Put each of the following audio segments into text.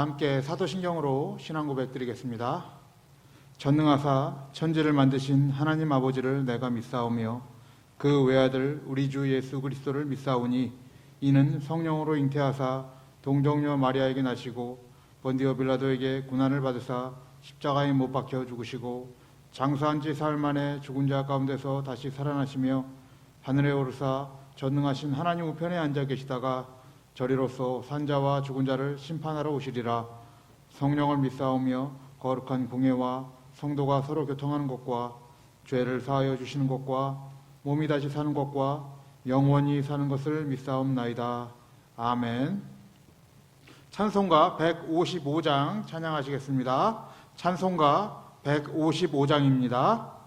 다 함께 사도신경으로 신앙 고백 드리겠습니다. 전능하사 천지를 만드신 하나님 아버지를 내가 믿사오며 그 외아들 우리 주 예수 그리스도를 믿사오니 이는 성령으로 잉태하사 동정녀 마리아에게 나시고 본디오 빌라도에게 고난을 받으사 십자가에 못 박혀 죽으시고 장사한 지 사흘 만에 죽은 자 가운데서 다시 살아나시며 하늘에 오르사 전능하신 하나님 우편에 앉아 계시다가 저리로서 산자와 죽은 자를 심판하러 오시리라. 성령을 믿사오며 거룩한 공예와 성도가 서로 교통하는 것과 죄를 사하여 주시는 것과 몸이 다시 사는 것과 영원히 사는 것을 믿사옵나이다. 아멘. 찬송가 155장 찬양하시겠습니다. 찬송가 155장입니다.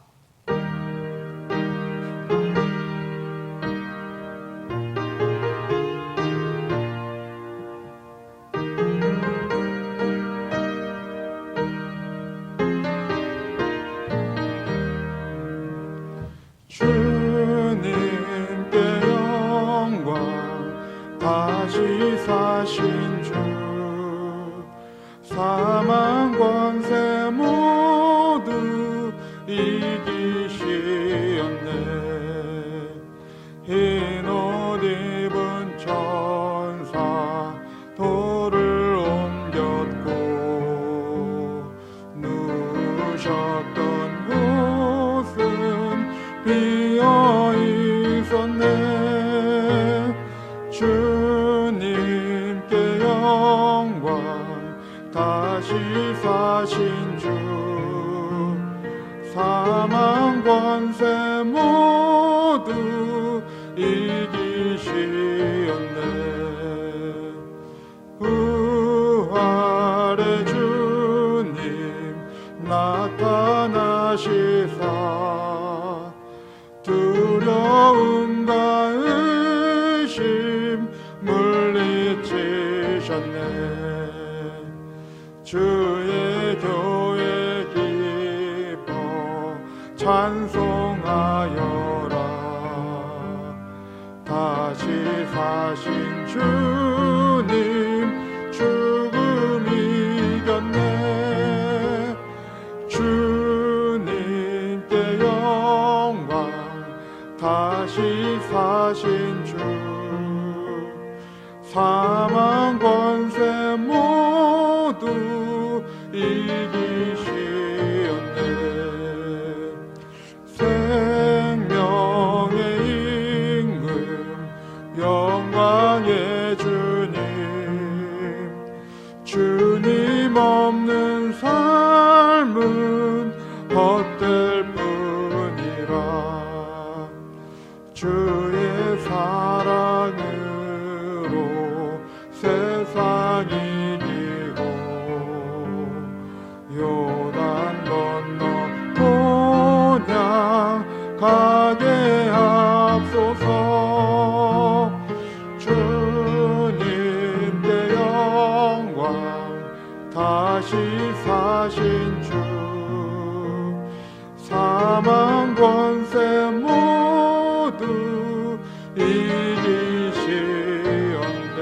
주님께 영광 다시 사신 주 사망 권세 모두 이기시었네. 흰 옷 입은 천사 돌을 옮겼고 누우셨던 곳은 비어 있었네. 주님께 영광 다시 사신 주 사망 권세 모두 이기시었네. 부활의 주님 나타나시사 두려움과 의심 물리치셨네. 주의 교회 기뻐 찬송하여라. 다시 사신 주님 죽음 이겼네. 주님께 영광 다시 사신 주 사망 권세 모두 이기시었네. 생명의 임금 영광의 주님 주님 없는 삶은 헛될 뿐이라. 주의 사랑으로 세상 이기고 요단 건너 본향 가게 하소서. 주님께 영광 다시 사신 주 사망 권세 모두 이기시었네.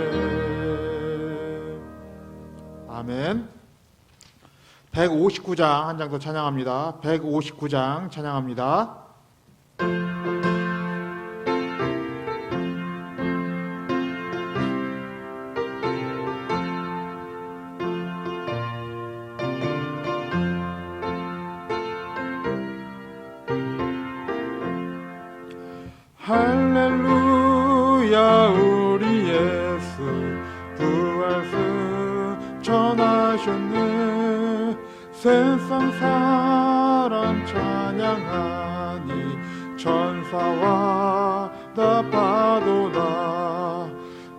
아멘. 159장 한 장 더 찬양합니다. 159장 찬양합니다. 할렐루야 우리 예수 부활승 전하셨네. 세상 사람 찬양하니 천사와 다 파도다.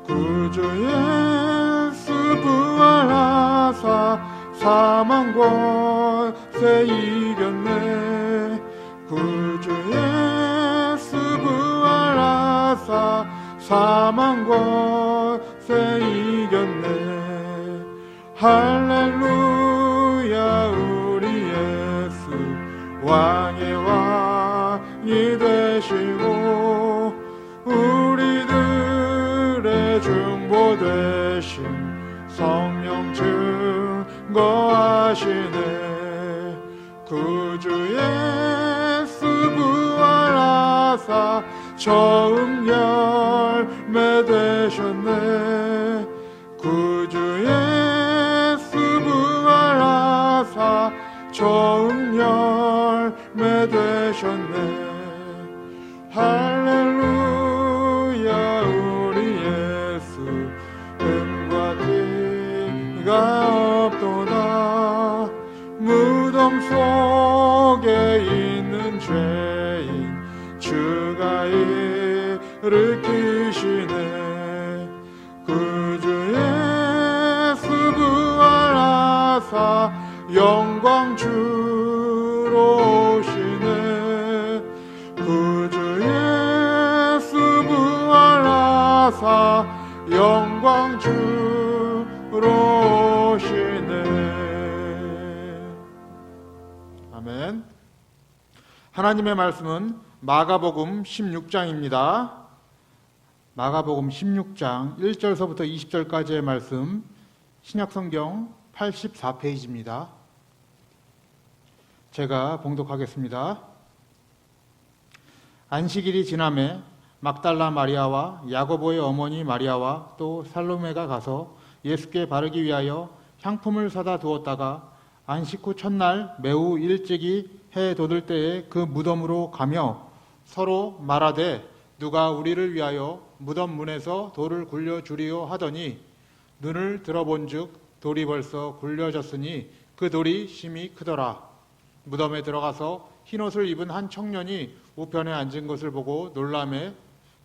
구주 예수 부활하사 사망 권세 이겼네. 구주 예수 부활하사 사망 권세 이겼네. 할렐루야 우리 예수 왕의 왕이 되시고 우리들의 중보 되신 성령 주 하시네. 구주 예수 부활하사 처음 열매 되셨네. 구주 예수 부활하사 처음 열매 되셨네. 할렐루야 우리 예수 은과 티가 없도다. 무덤 속에 있는 죄인 주가 일으키시네. 구주 예수 부활하사 영광 주로 오시네. 구주 예수 부활하사 영광 주로 오시네. 아멘. 하나님의 말씀은 마가복음 16장입니다. 마가복음 16장 1절서부터 20절까지의 말씀, 신약성경 84페이지입니다. 제가 봉독하겠습니다. 안식일이 지남에 막달라 마리아와 야고보의 어머니 마리아와 또 살로메가 가서 예수께 바르기 위하여 향품을 사다 두었다가 안식 후 첫날 매우 일찍이 해 돋을 때에 그 무덤으로 가며 서로 말하되 누가 우리를 위하여 무덤 문에서 돌을 굴려주리요 하더니 눈을 들어본즉 돌이 벌써 굴려졌으니 그 돌이 심히 크더라. 무덤에 들어가서 흰옷을 입은 한 청년이 우편에 앉은 것을 보고 놀라매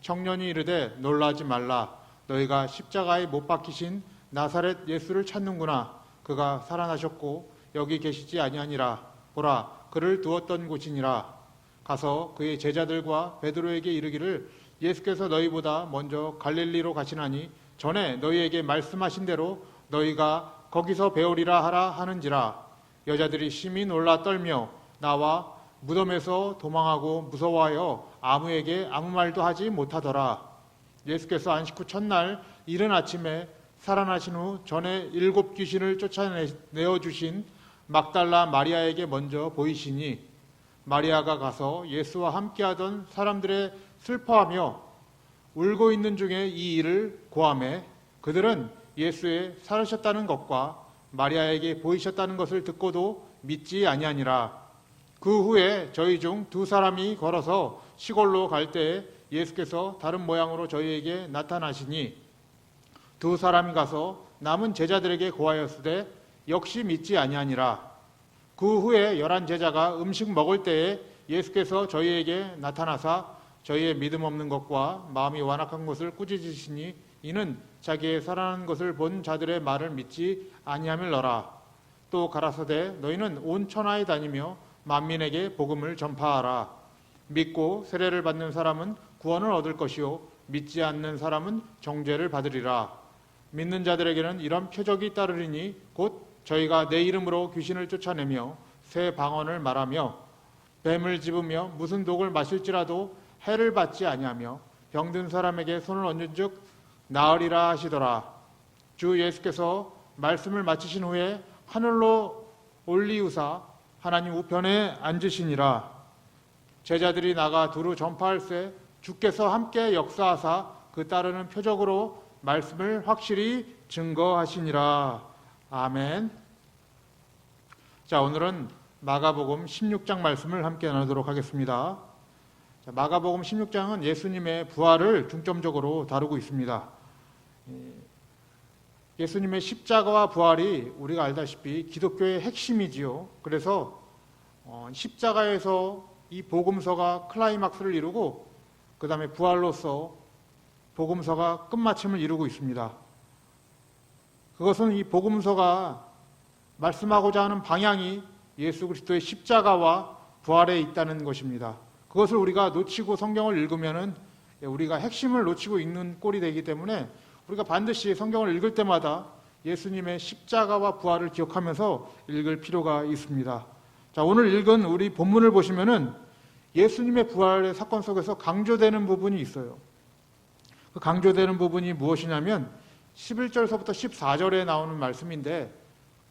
청년이 이르되 놀라지 말라. 너희가 십자가에 못 박히신 나사렛 예수를 찾는구나. 그가 살아나셨고 여기 계시지 아니하니라. 보라, 그를 두었던 곳이니라. 가서 그의 제자들과 베드로에게 이르기를 예수께서 너희보다 먼저 갈릴리로 가시나니 전에 너희에게 말씀하신 대로 너희가 거기서 배우리라 하라 하는지라. 여자들이 심히 놀라 떨며 나와 무덤에서 도망하고 무서워하여 아무에게 아무 말도 하지 못하더라. 예수께서 안식 후 첫날 이른 아침에 살아나신 후 전에 7 귀신을 쫓아내어 주신 막달라 마리아에게 먼저 보이시니 마리아가 가서 예수와 함께하던 사람들의 슬퍼하며 울고 있는 중에 이 일을 고하매 그들은 예수의 살으셨다는 것과 마리아에게 보이셨다는 것을 듣고도 믿지 아니하니라. 그 후에 저희 중 2 사람이 걸어서 시골로 갈 때에 예수께서 다른 모양으로 저희에게 나타나시니 2 사람이 가서 남은 제자들에게 고하였으되 역시 믿지 아니하니라. 그 후에 11 제자가 음식 먹을 때에 예수께서 저희에게 나타나사 저희의 믿음 없는 것과 마음이 완악한 것을 꾸짖으시니 이는 자기의 살아난 것을 본 자들의 말을 믿지 아니함일러라. 또 가라사대 너희는 온 천하에 다니며 만민에게 복음을 전파하라. 믿고 세례를 받는 사람은 구원을 얻을 것이요 믿지 않는 사람은 정죄를 받으리라. 믿는 자들에게는 이런 표적이 따르리니 곧 저희가 내 이름으로 귀신을 쫓아내며 새 방언을 말하며 뱀을 집으며 무슨 독을 마실지라도 해를 받지 아니하며 병든 사람에게 손을 얹은즉 나으리라 하시더라. 주 예수께서 말씀을 마치신 후에 하늘로 올리우사 하나님 우편에 앉으시니라. 제자들이 나가 두루 전파할세 주께서 함께 역사하사 그 따르는 표적으로 말씀을 확실히 증거하시니라. 아멘. 자, 오늘은 마가복음 16장 말씀을 함께 나누도록 하겠습니다. 자, 마가복음 16장은 예수님의 부활을 중점적으로 다루고 있습니다. 예수님의 십자가와 부활이 우리가 알다시피 기독교의 핵심이지요. 그래서 십자가에서 이 복음서가 클라이막스를 이루고 그 다음에 부활로서 복음서가 끝마침을 이루고 있습니다. 그것은 이 복음서가 말씀하고자 하는 방향이 예수 그리스도의 십자가와 부활에 있다는 것입니다. 그것을 우리가 놓치고 성경을 읽으면은 우리가 핵심을 놓치고 읽는 꼴이 되기 때문에 우리가 반드시 성경을 읽을 때마다 예수님의 십자가와 부활을 기억하면서 읽을 필요가 있습니다. 자, 오늘 읽은 우리 본문을 보시면은 예수님의 부활의 사건 속에서 강조되는 부분이 있어요. 그 강조되는 부분이 무엇이냐면 11절서부터 14절에 나오는 말씀인데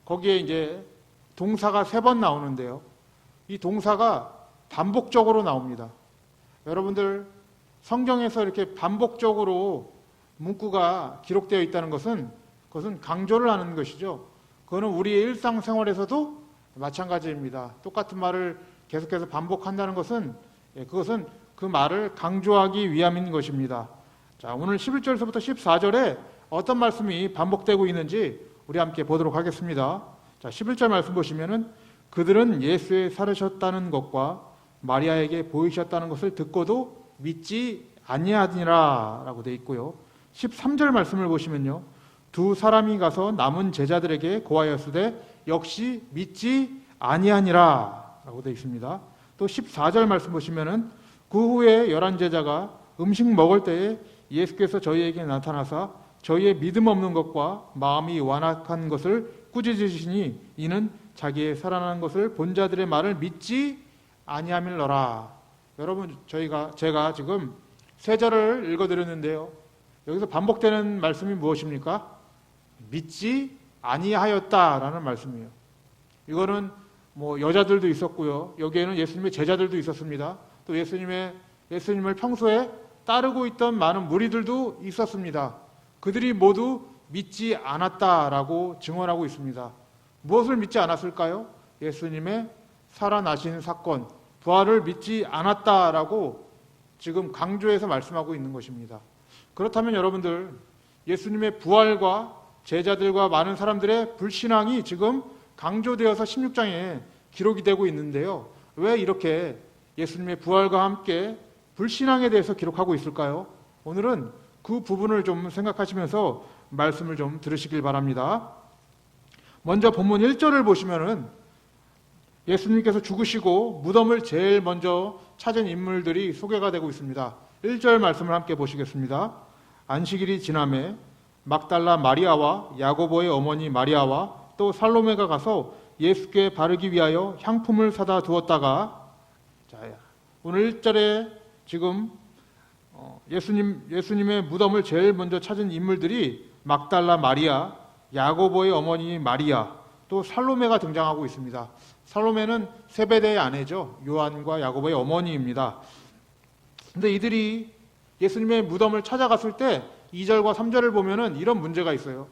거기에 이제 동사가 3번 나오는데요. 이 동사가 반복적으로 나옵니다. 여러분들 성경에서 이렇게 반복적으로 문구가 기록되어 있다는 것은 그것은 강조를 하는 것이죠. 그거는 우리의 일상생활에서도 마찬가지입니다. 똑같은 말을 계속해서 반복한다는 것은 그것은 그 말을 강조하기 위함인 것입니다. 자, 오늘 11절에서부터 14절에 어떤 말씀이 반복되고 있는지 우리 함께 보도록 하겠습니다. 자, 11절 말씀 보시면은 그들은 예수의 살으셨다는 것과 마리아에게 보이셨다는 것을 듣고도 믿지 아니하니라 라고 되어 있고요. 13절 말씀을 보시면요. 두 사람이 가서 남은 제자들에게 고하였으되 역시 믿지 아니하니라 라고 되어 있습니다. 또 14절 말씀 보시면은 그 후에 11제자가 음식 먹을 때에 예수께서 저희에게 나타나사 저희의 믿음 없는 것과 마음이 완악한 것을 꾸짖으시니 이는 자기의 살아나는 것을 본 자들의 말을 믿지 아니함일러라. 여러분, 제가 지금 3절을 읽어드렸는데요. 여기서 반복되는 말씀이 무엇입니까? 믿지 아니하였다라는 말씀이에요. 이거는 뭐 여자들도 있었고요. 여기에는 예수님의 제자들도 있었습니다. 또 예수님을 평소에 따르고 있던 많은 무리들도 있었습니다. 그들이 모두 믿지 않았다라고 증언하고 있습니다. 무엇을 믿지 않았을까요? 예수님의 살아나신 사건, 부활을 믿지 않았다라고 지금 강조해서 말씀하고 있는 것입니다. 그렇다면 여러분들, 예수님의 부활과 제자들과 많은 사람들의 불신앙이 지금 강조되어서 16장에 기록이 되고 있는데요. 왜 이렇게 예수님의 부활과 함께 불신앙에 대해서 기록하고 있을까요? 오늘은 그 부분을 좀 생각하시면서 말씀을 좀 들으시길 바랍니다. 먼저 본문 1절을 보시면은 예수님께서 죽으시고 무덤을 제일 먼저 찾은 인물들이 소개가 되고 있습니다. 1절 말씀을 함께 보시겠습니다. 안식일이 지남에 막달라 마리아와 야고보의 어머니 마리아와 또 살로메가 가서 예수께 바르기 위하여 향품을 사다 두었다가, 자, 오늘 1절에 지금 예수님의 무덤을 제일 먼저 찾은 인물들이 막달라 마리아, 야고보의 어머니 마리아, 또 살로메가 등장하고 있습니다. 살로메는 세베대의 아내죠. 요한과 야고보의 어머니입니다. 근데 이들이 예수님의 무덤을 찾아갔을 때 2절과 3절을 보면은 이런 문제가 있어요.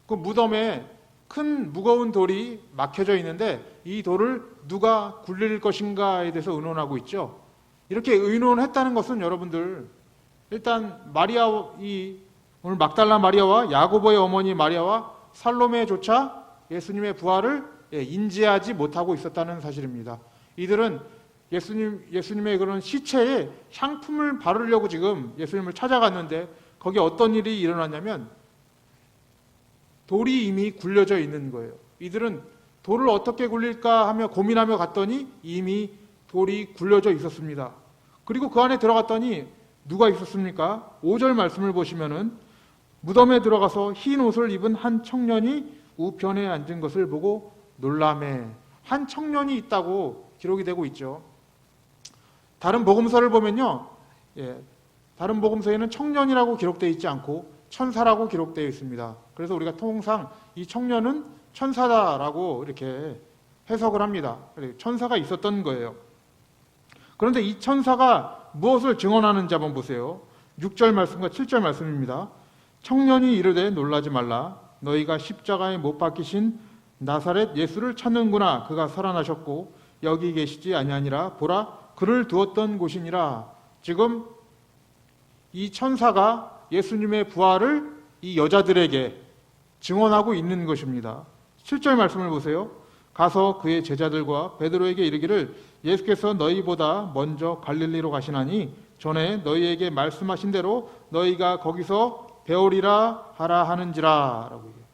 그 무덤에 큰 무거운 돌이 막혀져 있는데 이 돌을 누가 굴릴 것인가에 대해서 의논하고 있죠. 이렇게 의논했다는 것은 여러분들, 일단 오늘 막달라 마리아와 야고보의 어머니 마리아와 살로메조차 예수님의 부활을 인지하지 못하고 있었다는 사실입니다. 이들은 예수님의 그런 시체에 향품을 바르려고 지금 예수님을 찾아갔는데 거기에 어떤 일이 일어났냐면 돌이 이미 굴려져 있는 거예요. 이들은 돌을 어떻게 굴릴까 하며 고민하며 갔더니 이미 돌이 굴려져 있었습니다. 그리고 그 안에 들어갔더니 누가 있었습니까? 5절 말씀을 보시면은 무덤에 들어가서 흰 옷을 입은 한 청년이 우편에 앉은 것을 보고 놀라매. 한 청년이 있다고 기록이 되고 있죠. 다른 복음서를 보면요, 다른 복음서에는 청년이라고 기록되어 있지 않고 천사라고 기록되어 있습니다. 그래서 우리가 통상 이 청년은 천사다라고 이렇게 해석을 합니다. 천사가 있었던 거예요. 그런데 이 천사가 무엇을 증언하는지 한번 보세요. 6절 말씀과 7절 말씀입니다. 청년이 이르되 놀라지 말라. 너희가 십자가에 못 박히신 나사렛 예수를 찾는구나. 그가 살아나셨고 여기 계시지 아니하니라. 보라, 그를 두었던 곳이니라. 지금 이 천사가 예수님의 부활을 이 여자들에게 증언하고 있는 것입니다. 7절 말씀을 보세요. 가서 그의 제자들과 베드로에게 이르기를 예수께서 너희보다 먼저 갈릴리로 가시나니 전에 너희에게 말씀하신 대로 너희가 거기서 배우리라 하라 하는지라. 라고 얘기해요.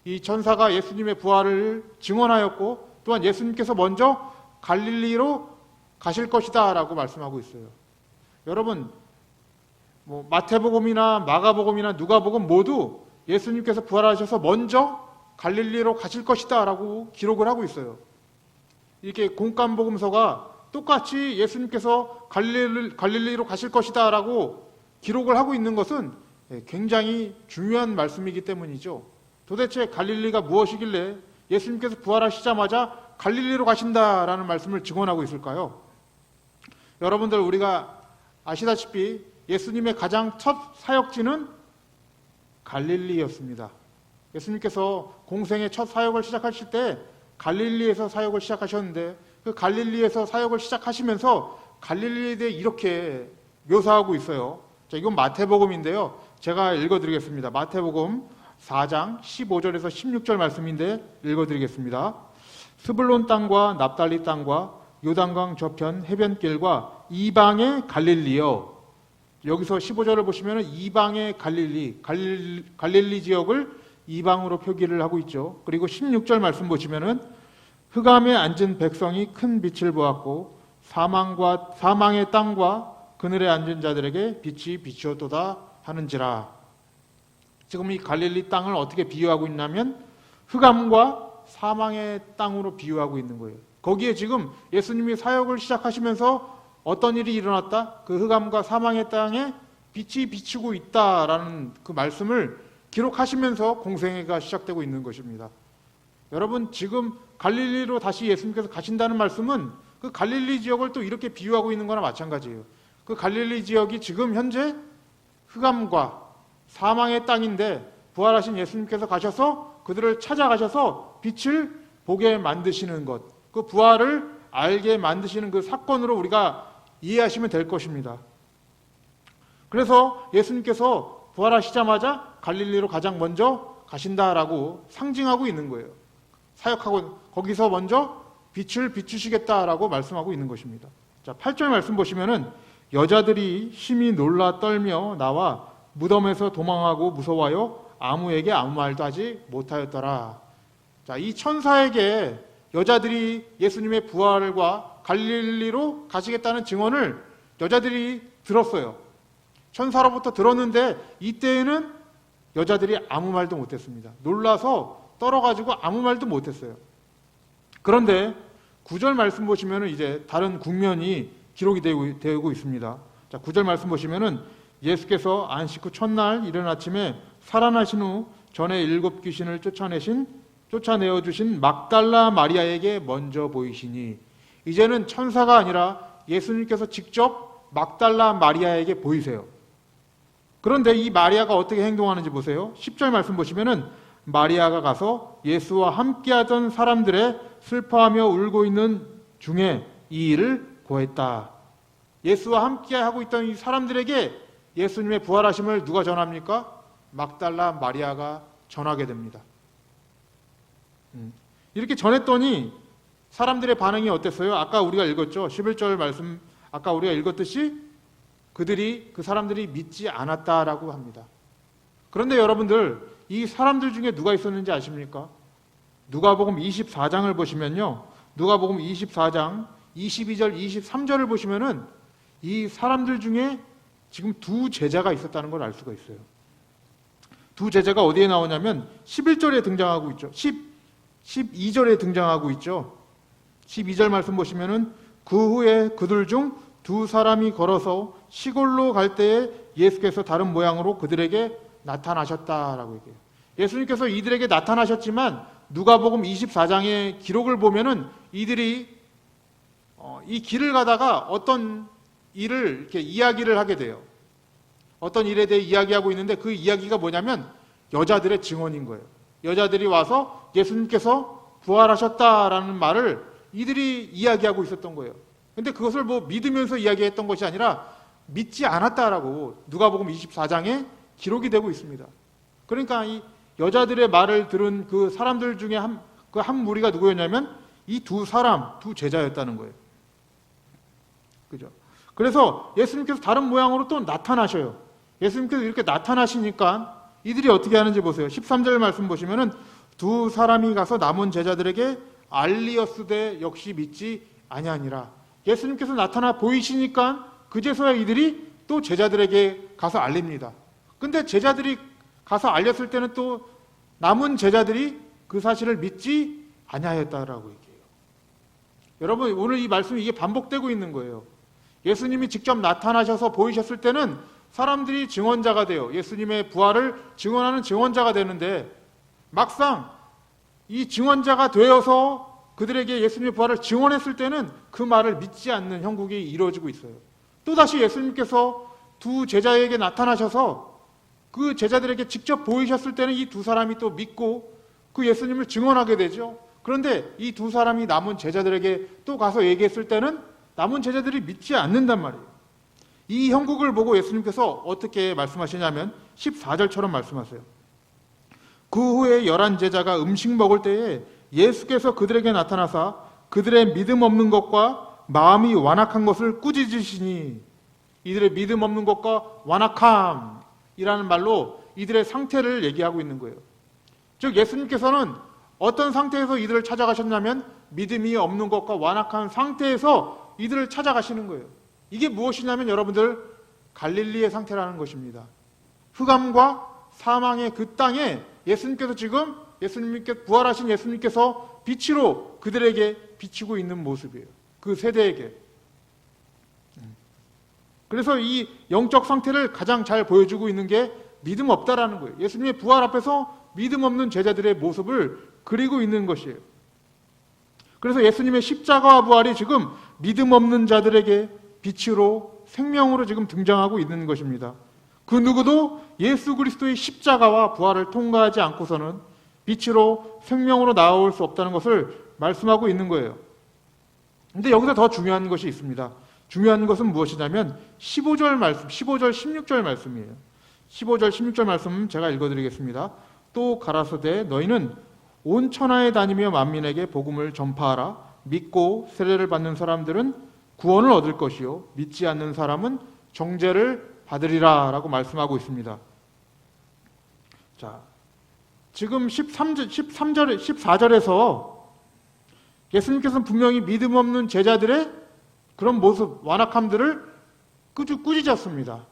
이 천사가 예수님의 부활을 증언하였고 또한 예수님께서 먼저 갈릴리로 가실 것이다 라고 말씀하고 있어요. 여러분, 마태복음이나 마가복음이나 누가복음 모두 예수님께서 부활하셔서 먼저 갈릴리로 가실 것이다 라고 기록을 하고 있어요. 이렇게 공간복음서가 똑같이 예수님께서 갈릴리로 가실 것이다 라고 기록을 하고 있는 것은 굉장히 중요한 말씀이기 때문이죠. 도대체 갈릴리가 무엇이길래 예수님께서 부활하시자마자 갈릴리로 가신다라는 말씀을 증언하고 있을까요? 여러분들, 우리가 아시다시피 예수님의 가장 첫 사역지는 갈릴리였습니다. 예수님께서 공생의 첫 사역을 시작하실 때 갈릴리에서 사역을 시작하셨는데, 그 갈릴리에서 사역을 시작하시면서 갈릴리에 대해 이렇게 묘사하고 있어요. 자, 이건 마태복음인데요. 제가 읽어드리겠습니다. 마태복음 4장 15절에서 16절 말씀인데 읽어드리겠습니다. 스불론 땅과 납달리 땅과 요단강 저편 해변길과 이방의 갈릴리여. 여기서 15절을 보시면 이방의 갈릴리 지역을 이방으로 표기를 하고 있죠. 그리고 16절 말씀 보시면은 흑암에 앉은 백성이 큰 빛을 보았고 사망의 땅과 그늘에 앉은 자들에게 빛이 비추었도다 하는지라. 지금 이 갈릴리 땅을 어떻게 비유하고 있냐면 흑암과 사망의 땅으로 비유하고 있는 거예요. 거기에 지금 예수님이 사역을 시작하시면서 어떤 일이 일어났다? 그 흑암과 사망의 땅에 빛이 비추고 있다라는 그 말씀을 기록하시면서 공생애가 시작되고 있는 것입니다. 여러분, 지금 갈릴리로 다시 예수님께서 가신다는 말씀은 그 갈릴리 지역을 또 이렇게 비유하고 있는 거나 마찬가지예요. 그 갈릴리 지역이 지금 현재 흑암과 사망의 땅인데 부활하신 예수님께서 가셔서 그들을 찾아가셔서 빛을 보게 만드시는 것, 그 부활을 알게 만드시는 그 사건으로 우리가 이해하시면 될 것입니다. 그래서 예수님께서 부활하시자마자 갈릴리로 가장 먼저 가신다라고 상징하고 있는 거예요. 사역하고 거기서 먼저 빛을 비추시겠다라고 말씀하고 있는 것입니다. 자, 8절 말씀 보시면은 여자들이 심히 놀라 떨며 나와 무덤에서 도망하고 무서워하여 아무에게 아무 말도 하지 못하였더라. 자, 이 천사에게 여자들이 예수님의 부활과 갈릴리로 가시겠다는 증언을 여자들이 들었어요. 천사로부터 들었는데 이때에는 여자들이 아무 말도 못했습니다. 놀라서 떨어가지고 아무 말도 못했어요. 그런데 9절 말씀 보시면은 이제 다른 국면이 기록이 되고 있습니다. 자, 9절 말씀 보시면은 예수께서 안식 후 첫날 이른 아침에 살아나신 후 전에 7 귀신을 쫓아내어 주신 막달라 마리아에게 먼저 보이시니, 이제는 천사가 아니라 예수님께서 직접 막달라 마리아에게 보이세요. 그런데 이 마리아가 어떻게 행동하는지 보세요. 10절 말씀 보시면은 마리아가 가서 예수와 함께하던 사람들의 슬퍼하며 울고 있는 중에 이 일을 고했다. 예수와 함께하고 있던 이 사람들에게 예수님의 부활하심을 누가 전합니까? 막달라 마리아가 전하게 됩니다. 이렇게 전했더니 사람들의 반응이 어땠어요? 아까 우리가 읽었죠. 11절 말씀, 아까 우리가 읽었듯이 그 사람들이 믿지 않았다라고 합니다. 그런데 여러분들, 이 사람들 중에 누가 있었는지 아십니까? 누가복음 24장을 보시면요, 누가복음 24장 22절 23절을 보시면은 이 사람들 중에 지금 두 제자가 있었다는 걸 알 수가 있어요. 두 제자가 어디에 나오냐면 11절에 등장하고 있죠. 12절에 등장하고 있죠. 12절 말씀 보시면은 그 후에 그들 중 두 사람이 걸어서 시골로 갈 때에 예수께서 다른 모양으로 그들에게 나타나셨다라고 얘기해요. 예수님께서 이들에게 나타나셨지만 누가복음 24장의 기록을 보면은 이들이 이 길을 가다가 어떤 일을 이렇게 이야기를 하게 돼요. 어떤 일에 대해 이야기하고 있는데 그 이야기가 뭐냐면 여자들의 증언인 거예요. 여자들이 와서 예수님께서 부활하셨다라는 말을 이들이 이야기하고 있었던 거예요. 근데 그것을 뭐 믿으면서 이야기했던 것이 아니라 믿지 않았다라고 누가복음 24장에 기록이 되고 있습니다. 그러니까 이 여자들의 말을 들은 그 사람들 중에 한 무리가 누구였냐면 이 두 제자였다는 거예요. 그죠? 그래서 예수님께서 다른 모양으로 또 나타나셔요. 예수님께서 이렇게 나타나시니까 이들이 어떻게 하는지 보세요. 13절 말씀 보시면은 두 사람이 가서 남은 제자들에게 알리었으되 역시 믿지 아니하니라. 예수님께서 나타나 보이시니까 그제서야 이들이 또 제자들에게 가서 알립니다. 근데 제자들이 가서 알렸을 때는 또 남은 제자들이 그 사실을 믿지 아니하였다라고 얘기해요. 여러분, 오늘 이 말씀이 이게 반복되고 있는 거예요. 예수님이 직접 나타나셔서 보이셨을 때는 사람들이 증언자가 돼요. 예수님의 부활을 증언하는 증언자가 되는데 막상 이 증언자가 되어서 그들에게 예수님의 부활을 증언했을 때는 그 말을 믿지 않는 형국이 이루어지고 있어요. 또다시 예수님께서 두 제자에게 나타나셔서 그 제자들에게 직접 보이셨을 때는 이 두 사람이 또 믿고 그 예수님을 증언하게 되죠. 그런데 이 두 사람이 남은 제자들에게 또 가서 얘기했을 때는 남은 제자들이 믿지 않는단 말이에요. 이 형국을 보고 예수님께서 어떻게 말씀하시냐면 14절처럼 말씀하세요. 그 후에 11 제자가 음식 먹을 때에 예수께서 그들에게 나타나사 그들의 믿음 없는 것과 마음이 완악한 것을 꾸짖으시니, 이들의 믿음 없는 것과 완악함이라는 말로 이들의 상태를 얘기하고 있는 거예요. 즉 예수님께서는 어떤 상태에서 이들을 찾아가셨냐면 믿음이 없는 것과 완악한 상태에서 이들을 찾아가시는 거예요. 이게 무엇이냐면 여러분들, 갈릴리의 상태라는 것입니다. 흑암과 사망의 그 땅에 예수님께서 지금 부활하신 예수님께서 빛으로 그들에게 비치고 있는 모습이에요. 그 세대에게. 그래서 이 영적 상태를 가장 잘 보여주고 있는 게 믿음 없다라는 거예요. 예수님의 부활 앞에서 믿음 없는 제자들의 모습을 그리고 있는 것이에요. 그래서 예수님의 십자가와 부활이 지금 믿음 없는 자들에게 빛으로 생명으로 지금 등장하고 있는 것입니다. 그 누구도 예수 그리스도의 십자가와 부활을 통과하지 않고서는 빛으로 생명으로 나올 수 없다는 것을 말씀하고 있는 거예요. 근데 여기서 더 중요한 것이 있습니다. 중요한 것은 무엇이냐면 15절 말씀, 15절, 16절 말씀이에요. 15절, 16절 말씀 제가 읽어드리겠습니다. 또 가라사대 너희는 온 천하에 다니며 만민에게 복음을 전파하라. 믿고 세례를 받는 사람들은 구원을 얻을 것이요 믿지 않는 사람은 정죄를 받으리라 라고 말씀하고 있습니다. 자, 지금 14절에서 예수님께서는 분명히 믿음 없는 제자들의 그런 모습, 완악함들을 꾸짖었습니다.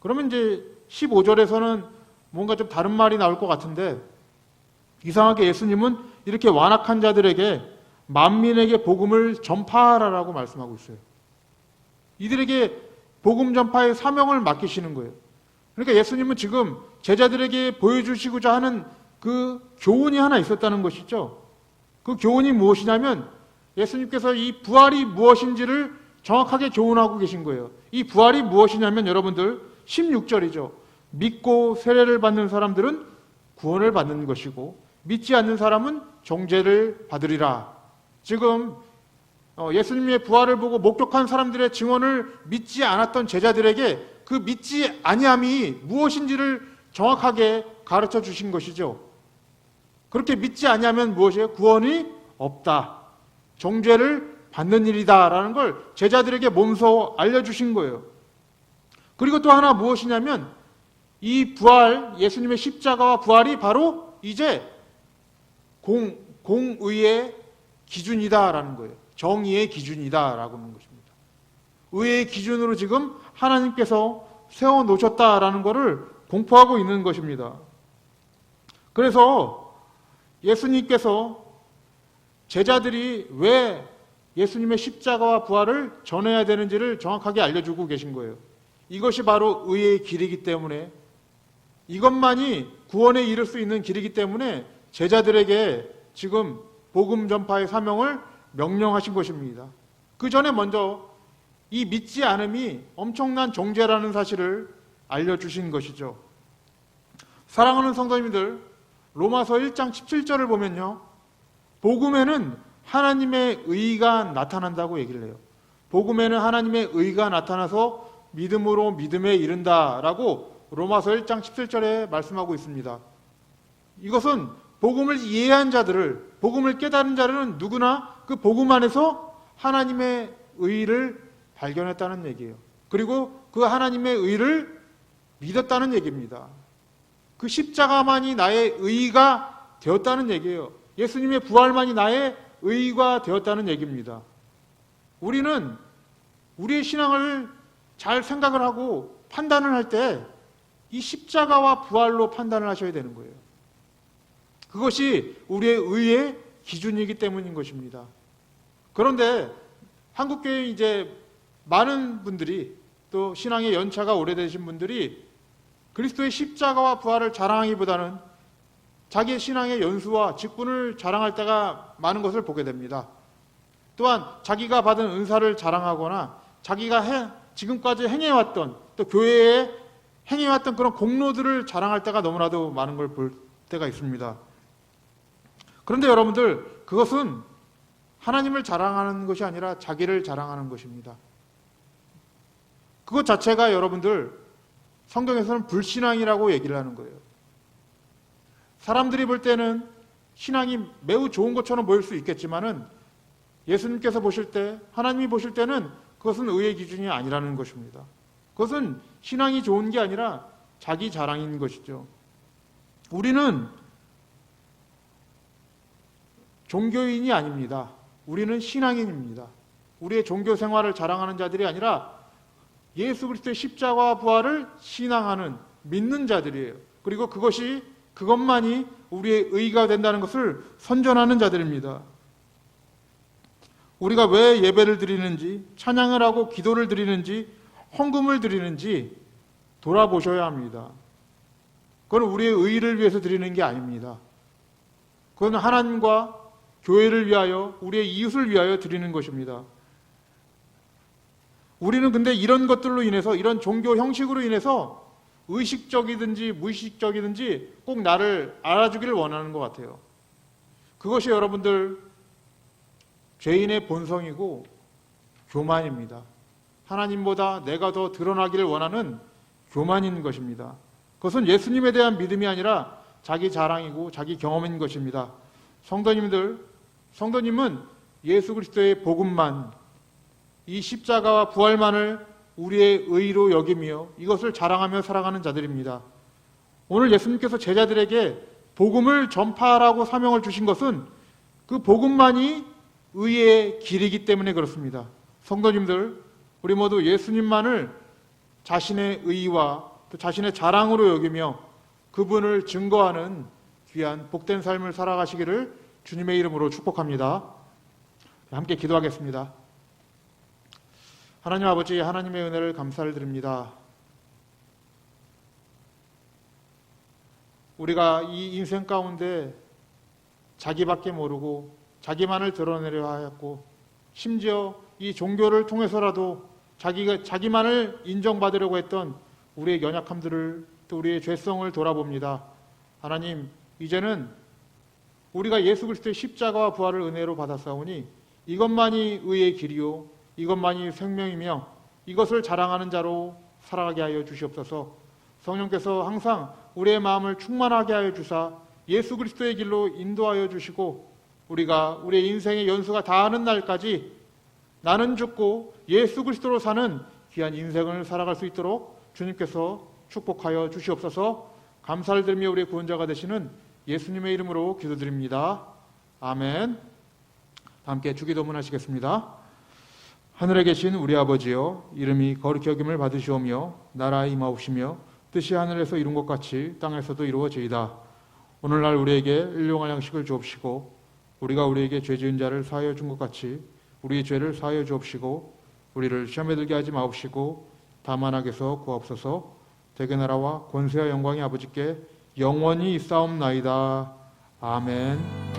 그러면 이제 15절에서는 뭔가 좀 다른 말이 나올 것 같은데, 이상하게 예수님은 이렇게 완악한 자들에게 만민에게 복음을 전파하라라고 말씀하고 있어요. 이들에게 복음 전파의 사명을 맡기시는 거예요. 그러니까 예수님은 지금 제자들에게 보여주시고자 하는 그 교훈이 하나 있었다는 것이죠. 그 교훈이 무엇이냐면 예수님께서 이 부활이 무엇인지를 정확하게 교훈하고 계신 거예요. 이 부활이 무엇이냐면 여러분들 16절이죠. 믿고 세례를 받는 사람들은 구원을 받는 것이고 믿지 않는 사람은 정죄를 받으리라. 지금 예수님의 부활을 보고 목격한 사람들의 증언을 믿지 않았던 제자들에게 그 믿지 아니함이 무엇인지를 정확하게 가르쳐 주신 것이죠. 그렇게 믿지 아니하면 무엇이에요? 구원이 없다. 정죄를 받는 일이다 라는 걸 제자들에게 몸소 알려주신 거예요. 그리고 또 하나 무엇이냐면 이 부활, 예수님의 십자가와 부활이 바로 이제 공의의 기준이다라는 거예요. 정의의 기준이다라고 하는 것입니다. 의의 기준으로 지금 하나님께서 세워놓으셨다라는 것을 공포하고 있는 것입니다. 그래서 예수님께서 제자들이 왜 예수님의 십자가와 부활을 전해야 되는지를 정확하게 알려주고 계신 거예요. 이것이 바로 의의 길이기 때문에, 이것만이 구원에 이를 수 있는 길이기 때문에 제자들에게 지금 복음 전파의 사명을 명령하신 것입니다. 그 전에 먼저 이 믿지 않음이 엄청난 정죄라는 사실을 알려주신 것이죠. 사랑하는 성도님들, 로마서 1장 17절을 보면요, 복음에는 하나님의 의가 나타난다고 얘기를 해요. 복음에는 하나님의 의가 나타나서 믿음으로 믿음에 이른다라고 로마서 1장 17절에 말씀하고 있습니다. 이것은 복음을 이해한 자들을, 복음을 깨달은 자들은 누구나 그 복음 안에서 하나님의 의를 발견했다는 얘기예요. 그리고 그 하나님의 의를 믿었다는 얘기입니다. 그 십자가만이 나의 의가 되었다는 얘기예요. 예수님의 부활만이 나의 의가 되었다는 얘기입니다. 우리는 우리의 신앙을 잘 생각을 하고 판단을 할 때 이 십자가와 부활로 판단을 하셔야 되는 거예요. 그것이 우리의 의의 기준이기 때문인 것입니다. 그런데 한국교회 이제 많은 분들이, 또 신앙의 연차가 오래되신 분들이 그리스도의 십자가와 부활을 자랑하기보다는 자기 신앙의 연수와 직분을 자랑할 때가 많은 것을 보게 됩니다. 또한 자기가 받은 은사를 자랑하거나 자기가 지금까지 행해왔던, 또 교회에 행해왔던 그런 공로들을 자랑할 때가 너무나도 많은 걸 볼 때가 있습니다. 그런데 여러분들, 그것은 하나님을 자랑하는 것이 아니라 자기를 자랑하는 것입니다. 그것 자체가 여러분들 성경에서는 불신앙이라고 얘기를 하는 거예요. 사람들이 볼 때는 신앙이 매우 좋은 것처럼 보일 수 있겠지만은 예수님께서 보실 때, 하나님이 보실 때는 그것은 의의 기준이 아니라는 것입니다. 그것은 신앙이 좋은 게 아니라 자기 자랑인 것이죠. 우리는 종교인이 아닙니다. 우리는 신앙인입니다. 우리의 종교 생활을 자랑하는 자들이 아니라 예수 그리스도의 십자가와 부활을 신앙하는, 믿는 자들이에요. 그리고 그것만이 우리의 의가 된다는 것을 선전하는 자들입니다. 우리가 왜 예배를 드리는지, 찬양을 하고 기도를 드리는지, 헌금을 드리는지 돌아보셔야 합니다. 그건 우리의 의를 위해서 드리는 게 아닙니다. 그건 하나님과 교회를 위하여, 우리의 이웃을 위하여 드리는 것입니다. 우리는 근데 이런 것들로 인해서, 이런 종교 형식으로 인해서 의식적이든지 무의식적이든지 꼭 나를 알아주기를 원하는 것 같아요. 그것이 여러분들 죄인의 본성이고 교만입니다. 하나님보다 내가 더 드러나기를 원하는 교만인 것입니다. 그것은 예수님에 대한 믿음이 아니라 자기 자랑이고 자기 경험인 것입니다. 성도님은 예수 그리스도의 복음만, 이 십자가와 부활만을 우리의 의로 여기며 이것을 자랑하며 살아가는 자들입니다. 오늘 예수님께서 제자들에게 복음을 전파하라고 사명을 주신 것은 그 복음만이 의의 길이기 때문에 그렇습니다. 성도님들, 우리 모두 예수님만을 자신의 의와 또 자신의 자랑으로 여기며 그분을 증거하는 귀한 복된 삶을 살아가시기를 주님의 이름으로 축복합니다. 함께 기도하겠습니다. 하나님 아버지, 하나님의 은혜를 감사를 드립니다. 우리가 이 인생 가운데 자기밖에 모르고 자기만을 드러내려 하였고, 심지어 이 종교를 통해서라도 자기만을 인정받으려고 했던 우리의 연약함들을, 또 우리의 죄성을 돌아봅니다. 하나님, 이제는 우리가 예수 그리스도의 십자가와 부활을 은혜로 받았사오니 이것만이 의의 길이요, 이것만이 생명이며 이것을 자랑하는 자로 살아가게 하여 주시옵소서. 성령께서 항상 우리의 마음을 충만하게 하여 주사 예수 그리스도의 길로 인도하여 주시고, 우리가 우리의 인생의 연수가 다하는 날까지 나는 죽고 예수 그리스도로 사는 귀한 인생을 살아갈 수 있도록 주님께서 축복하여 주시옵소서. 감사를 드리며 우리의 구원자가 되시는 예수님의 이름으로 기도드립니다. 아멘. 함께 주기도문 하시겠습니다. 하늘에 계신 우리 아버지여, 이름이 거룩히 여김을 받으시오며 나라에 임하옵시며 뜻이 하늘에서 이룬 것 같이 땅에서도 이루어지이다. 오늘날 우리에게 일용할 양식을 주옵시고, 우리가 우리에게 죄 지은 자를 사하여 준 것 같이 우리의 죄를 사하여 주옵시고, 우리를 시험에 들게 하지 마옵시고 다만 악에서 구하옵소서. 대개 나라와 권세와 영광이 아버지께 영원히 있사옵나이다. 아멘.